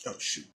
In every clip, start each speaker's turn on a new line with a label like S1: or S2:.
S1: Oh shoot.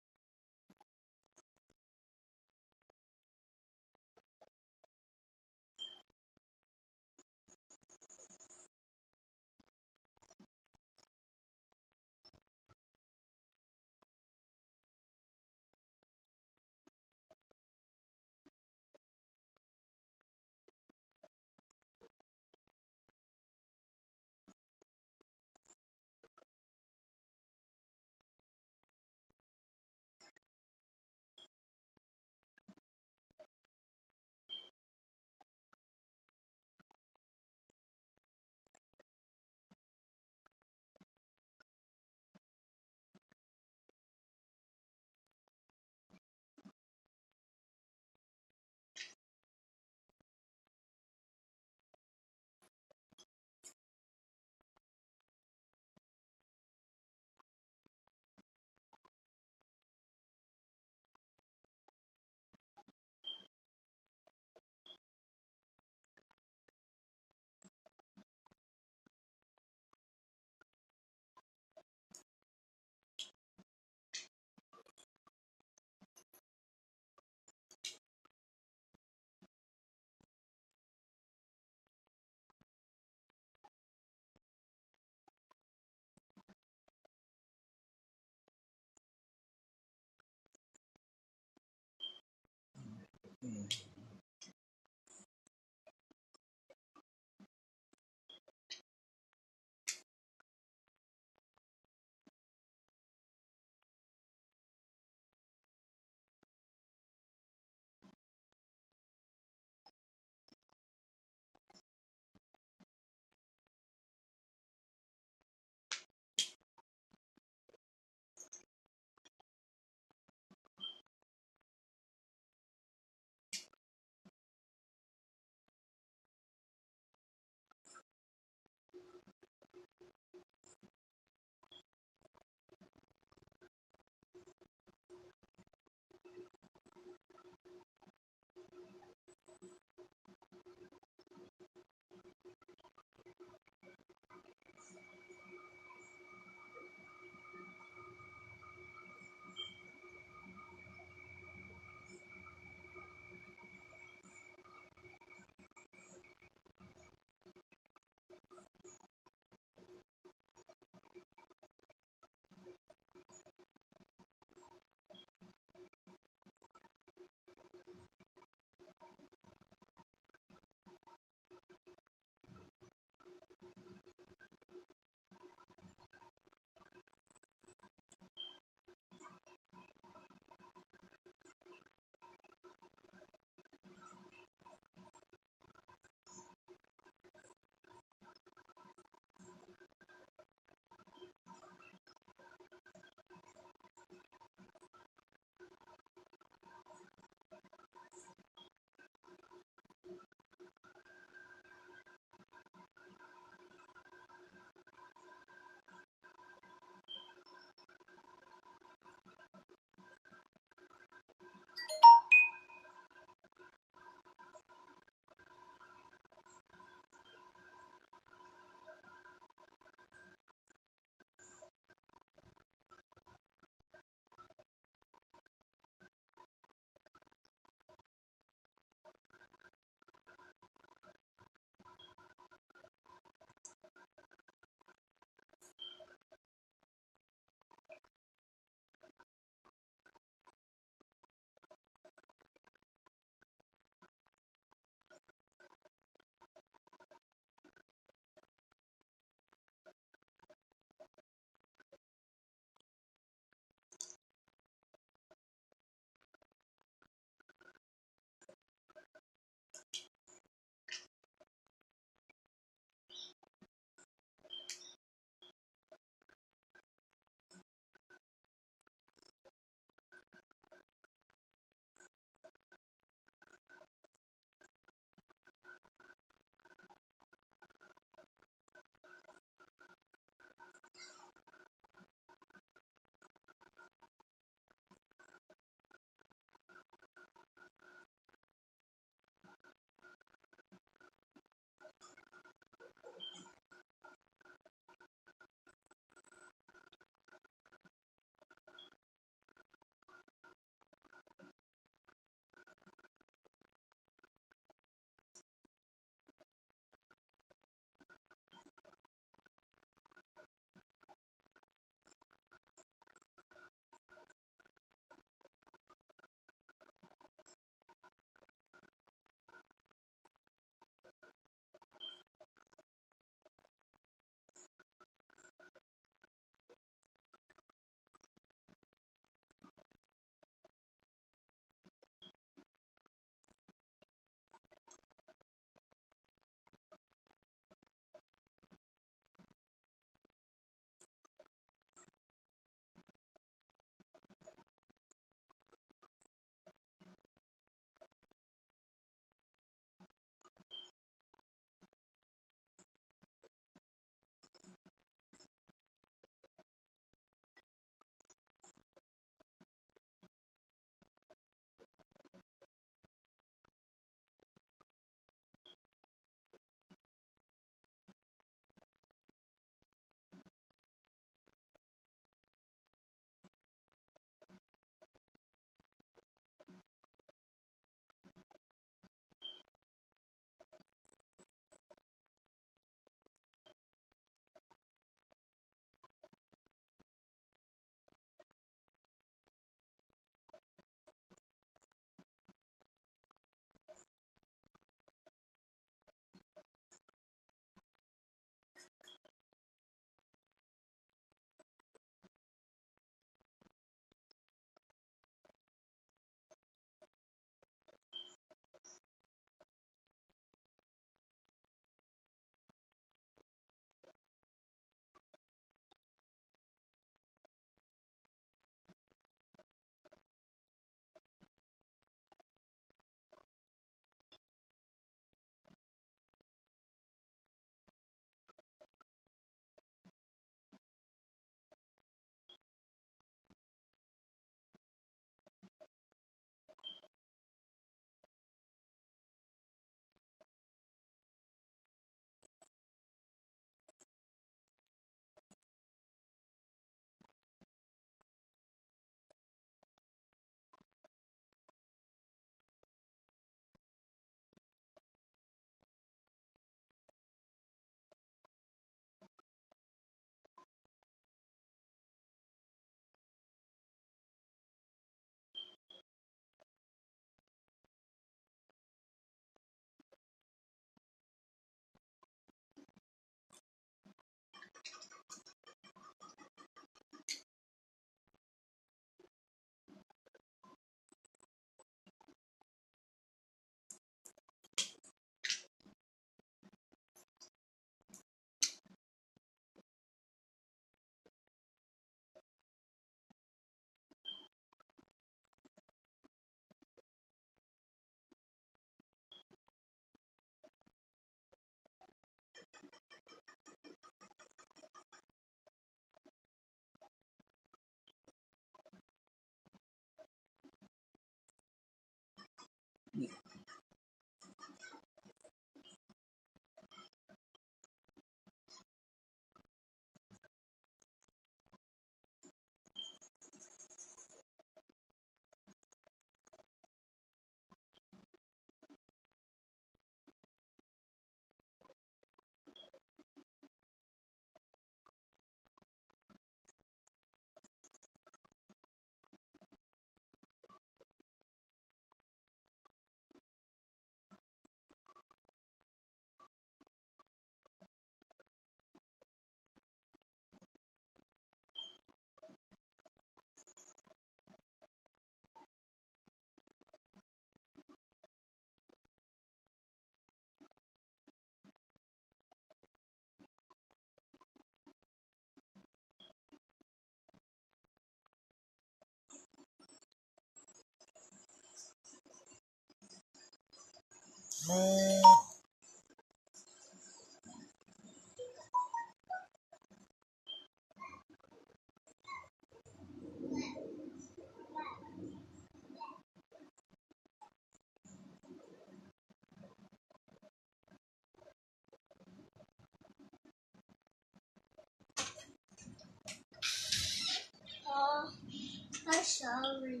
S1: I'm sorry.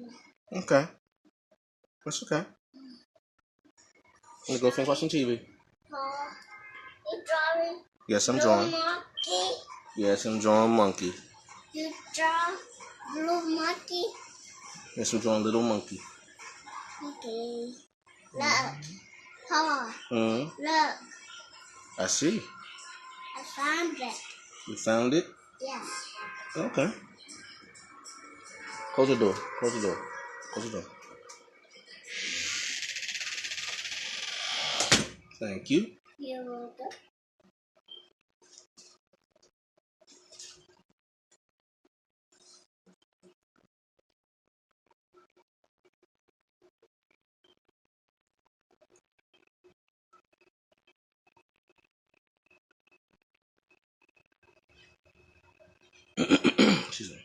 S2: Okay. That's okay. I'm gonna go finish watching TV.
S1: You drawing?
S2: Yes, I'm
S1: Blue
S2: drawing.
S1: monkey.
S2: Yes, I'm drawing monkey.
S1: You draw blue monkey.
S2: Yes, I'm drawing little monkey.
S1: Okay. Look. Paul.
S2: Hmm.
S1: Look.
S2: I see.
S1: I found it.
S2: You found it?
S1: Yes.
S2: Okay. Close the door. Close the door. Close the door. Thank you.
S1: You're welcome.
S2: Excuse me.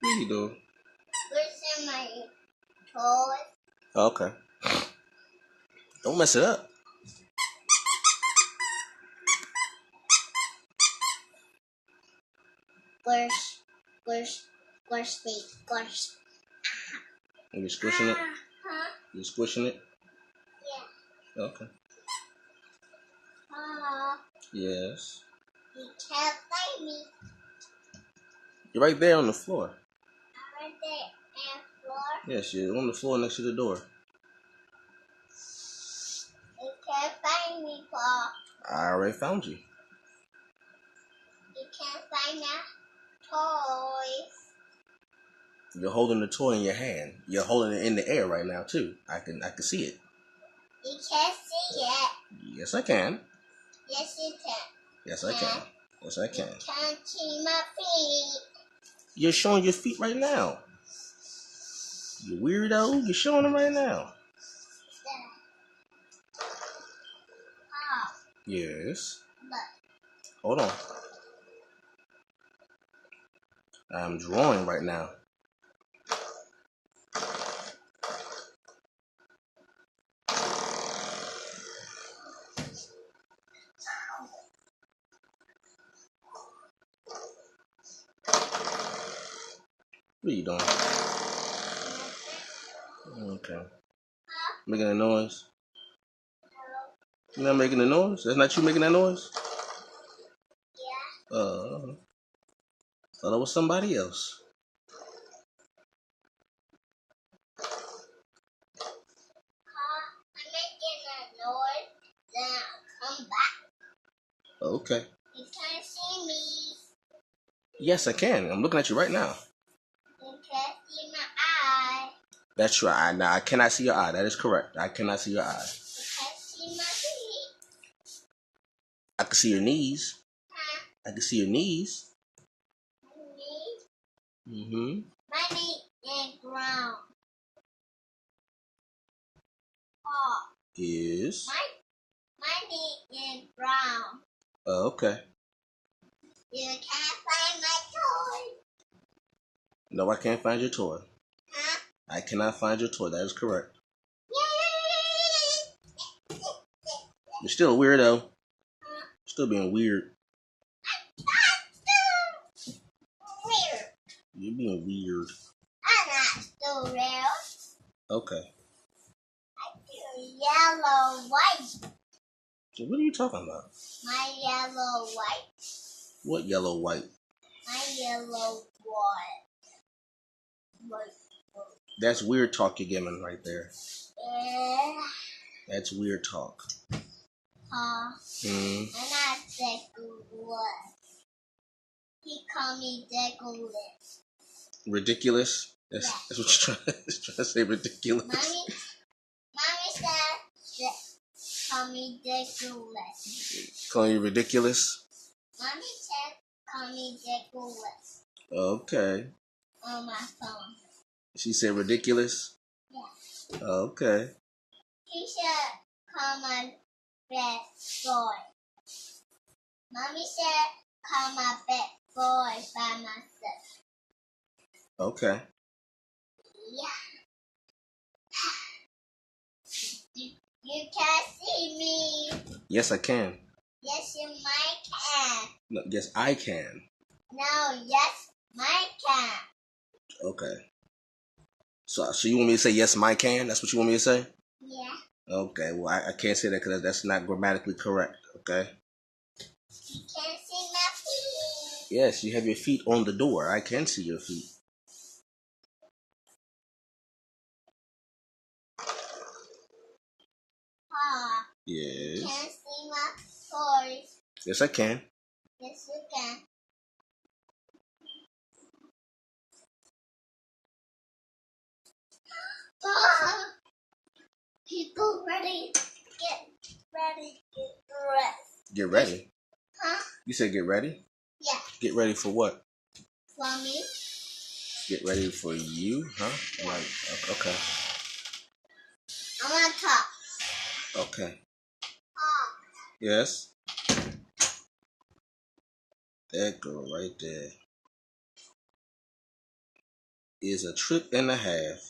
S2: What you doing?
S1: Where's my toy?
S2: Okay. Don't mess it up.
S1: Squish.
S2: Are you squishing it?
S1: Huh?
S2: You squishing it?
S1: Yeah.
S2: Okay. Yes.
S1: You can't find me.
S2: You're right there on the floor.
S1: I'm right there on the floor.
S2: Yes, you're on the floor next to the door.
S1: You can't find me, Paul.
S2: I already found you.
S1: You can't find that toys.
S2: You're holding the toy in your hand. You're holding it in the air right now too. I can see it.
S1: You can't see it.
S2: Yes, I can.
S1: Yes, you can.
S2: Yes, I can. Yes, I can.
S1: You can't see my feet.
S2: You're showing your feet right now. You weirdo. You're showing them right now.
S1: Paul,
S2: Yes.
S1: look.
S2: Hold on. I'm drawing right now. What are you doing? Okay. Making a noise? You're not making a noise? That's not you making that noise?
S1: Yeah.
S2: Thought it was somebody else.
S1: I'm making a noise. Then I'll come back.
S2: Okay.
S1: You can't see me.
S2: Yes, I can. I'm looking at you right now.
S1: You can't see my eye.
S2: That's right. Now I cannot see your eye. That is correct. I cannot see your eye.
S1: You can't see my feet.
S2: I can see your knees.
S1: Huh?
S2: I can see your knees.
S1: Me?
S2: Mm-hmm.
S1: My knee is ground. Paul.
S2: Yes.
S1: My knee is brown.
S2: Okay.
S1: You can't find my toy.
S2: No, I can't find your toy.
S1: Huh?
S2: I cannot find your toy. That is correct.
S1: Yay!
S2: You're still a weirdo.
S1: Huh?
S2: Still being weird.
S1: I'm still weird.
S2: You're being weird.
S1: I'm not still real.
S2: Okay.
S1: Yellow, white.
S2: What are you talking about?
S1: My yellow, white.
S2: What yellow, white?
S1: My yellow, white.
S2: That's weird talk you're giving right there.
S1: Yeah.
S2: That's weird talk. Mm.
S1: And I Degulas. He called me Degulas.
S2: Ridiculous? That's what you're trying to say, ridiculous.
S1: Mommy said, call me Degulas.
S2: Calling you ridiculous?
S1: Mommy said, call me Degulas.
S2: Okay.
S1: On my phone.
S2: She said ridiculous?
S1: Yeah.
S2: Okay.
S1: He said, call my best boy. Mommy said, call my best boy by myself.
S2: Okay.
S1: Yeah. You can't see me.
S2: Yes, I can.
S1: Yes, you might can.
S2: No, yes, I can.
S1: No, yes, might can.
S2: Okay. So you want me to say yes, my can? That's what you want me to say?
S1: Yeah.
S2: Okay. Well, I can't say that because that's not grammatically correct. Okay.
S1: You can't see my feet.
S2: Yes, you have your feet on the door. I can see your feet.
S1: Pa,
S2: Yes.
S1: you can't see my toys.
S2: Yes, I can.
S1: Yes, you can. Pa, people ready. Get ready. Get dressed.
S2: Get ready.
S1: Huh?
S2: You said get ready?
S1: Yeah.
S2: Get ready for what?
S1: For me?
S2: Get ready for you, huh?
S1: Yeah.
S2: Like, okay.
S1: I want to talk.
S2: Okay.
S1: Pa.
S2: Yes. That girl right there is a trip and a half.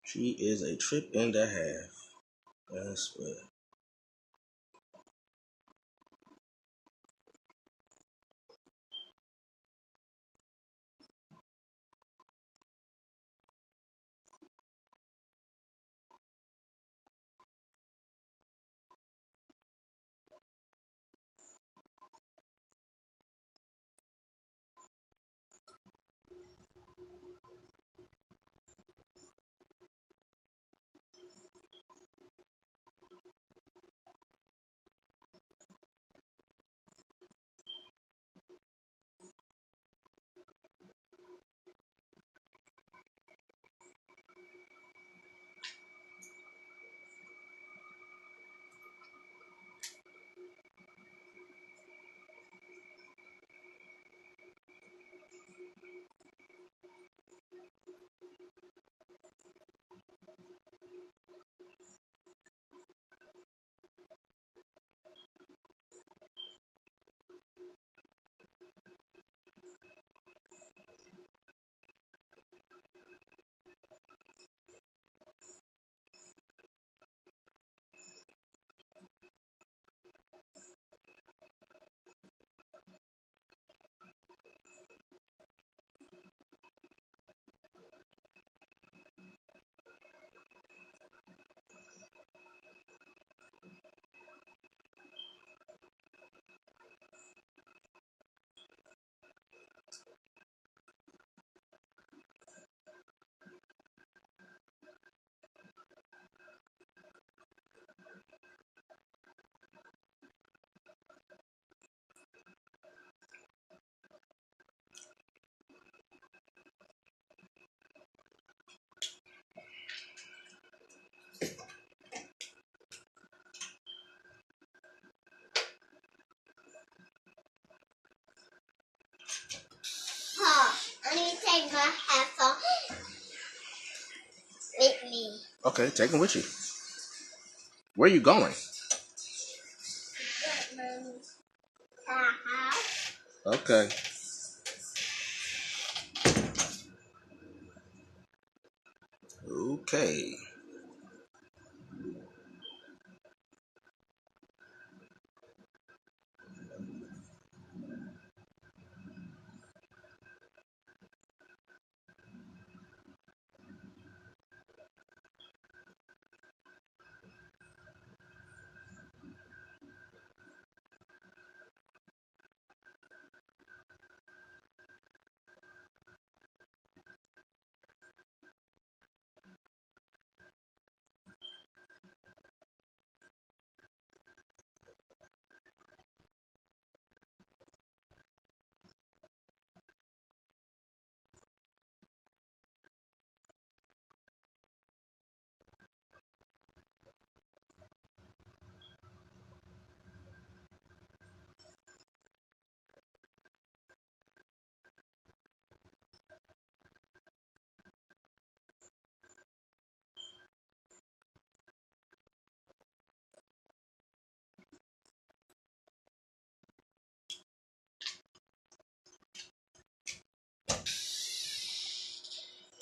S2: She is a trip and a half. I swear.
S1: Pa, I need to take my headphones with me.
S2: Okay, take them with you. Where are you going?
S1: Get mommy's house.
S2: Okay. Okay.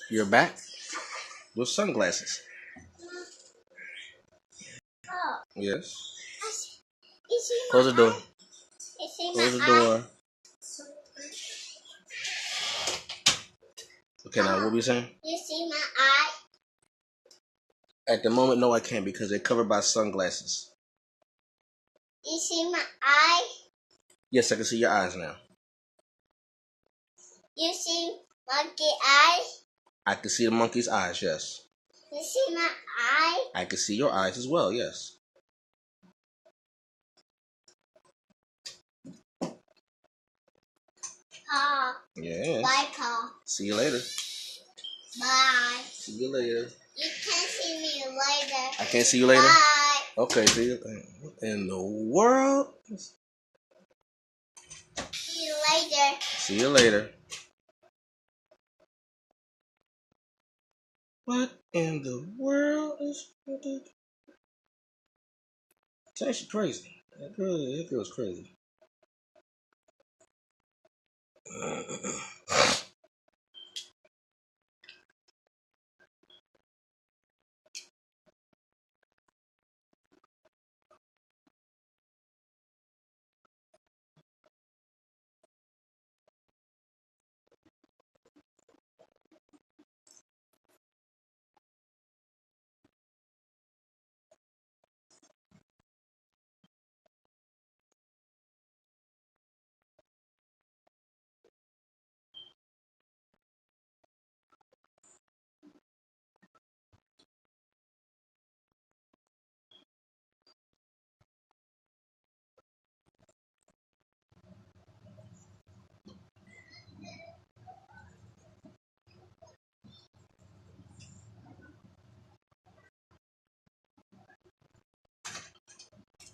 S2: You're back with sunglasses.
S1: Oh,
S2: Yes.
S1: you see my
S2: Close the door.
S1: eye? You see my
S2: Close the
S1: eye?
S2: door. Okay, now what we saying?
S1: You see my eye?
S2: At the moment, no, I can't because they're covered by sunglasses.
S1: You see my eye?
S2: Yes, I can see your eyes now.
S1: You see monkey eye?
S2: I can see the monkey's eyes, yes.
S1: You see my eye?
S2: I can see your eyes as well, yes.
S1: Paw.
S2: Yes.
S1: Bye, Paw.
S2: See you later.
S1: Bye.
S2: See you later.
S1: You can't see me later.
S2: I can't see you later?
S1: Bye.
S2: Okay, see you. What in the world?
S1: See you later.
S2: See you later. What in the world is it's actually crazy. It feels crazy.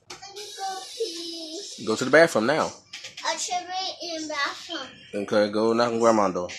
S1: Let me go pee.
S2: Go to the bathroom now.
S1: I should be in bathroom.
S2: Okay, go knock on grandma's door.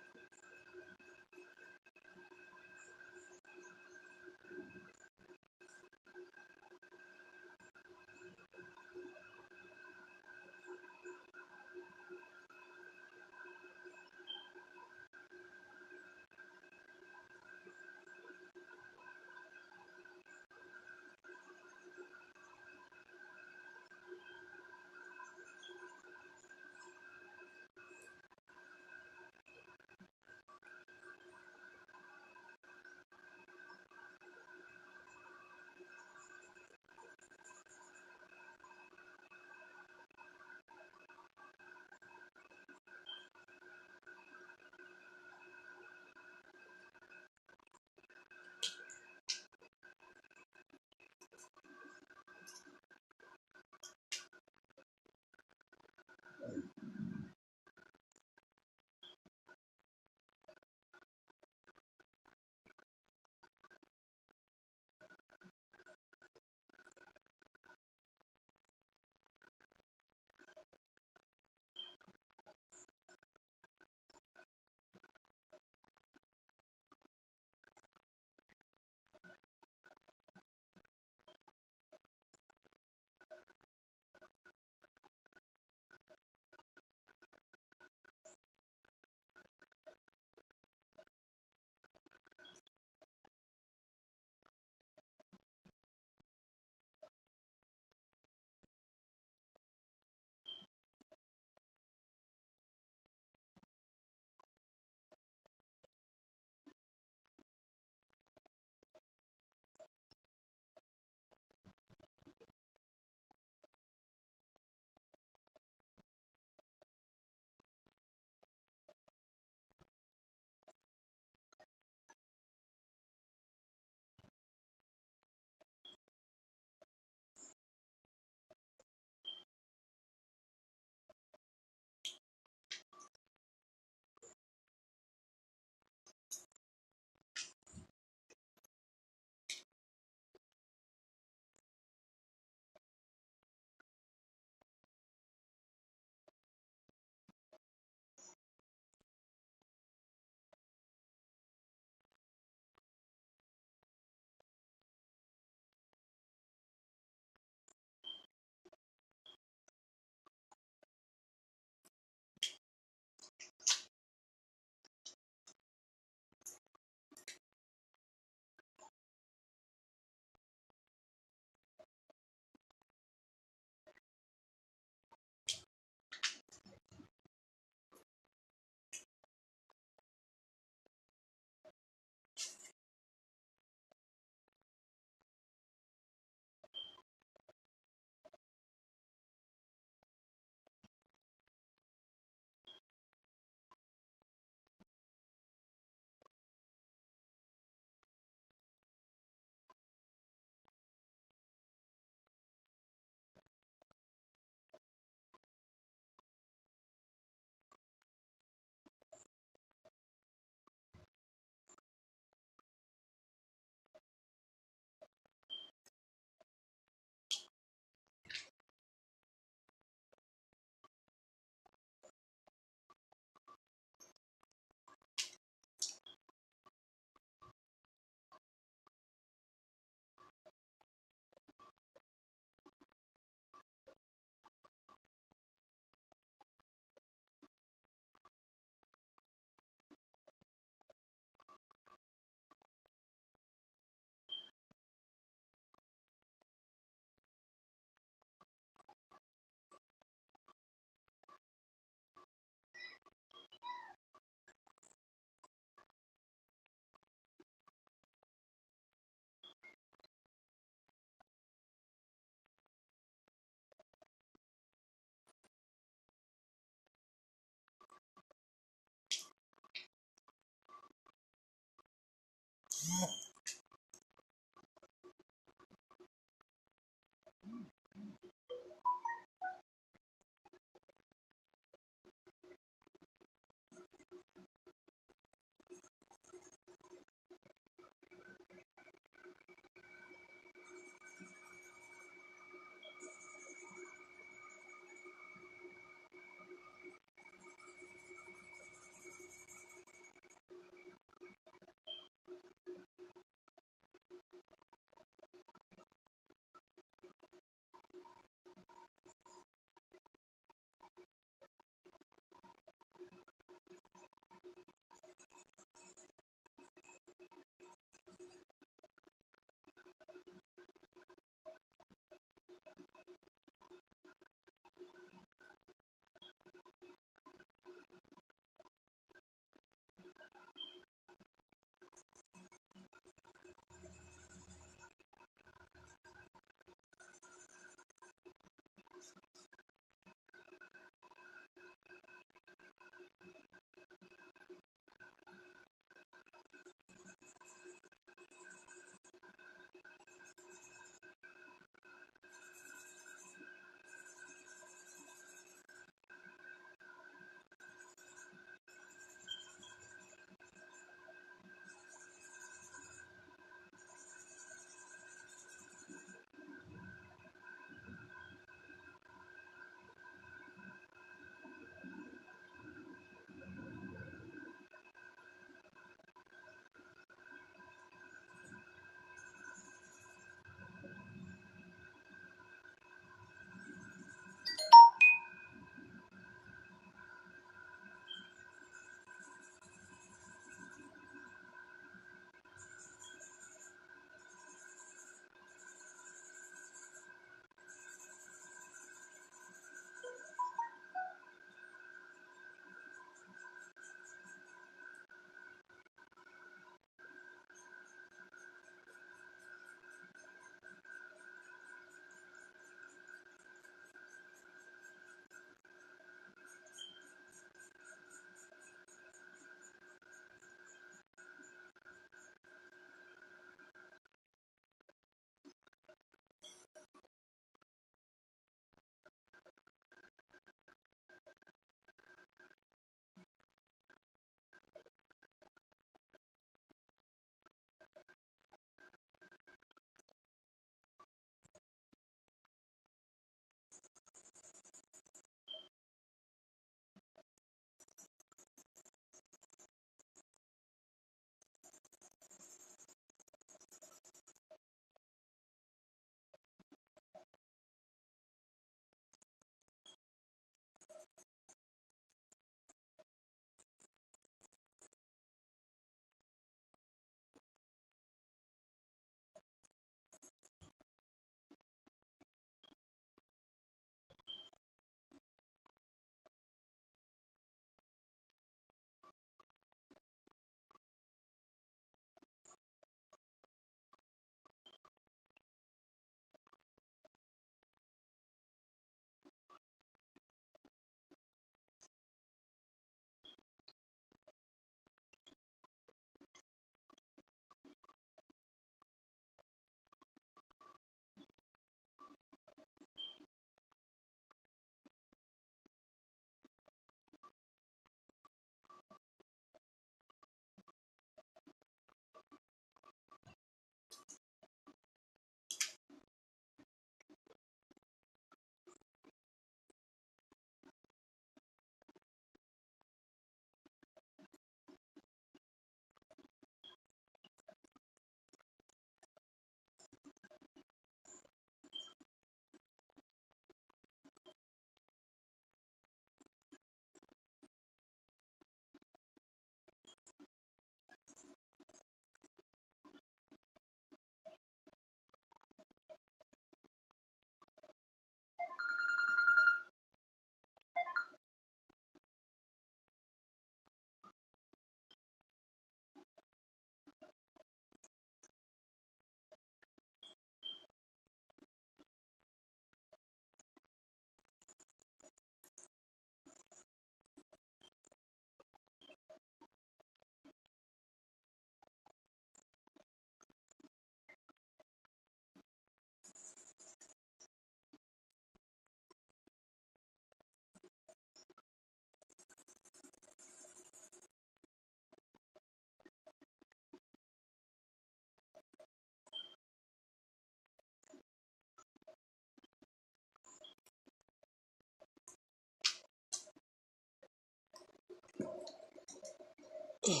S2: Man.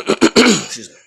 S2: Excuse me.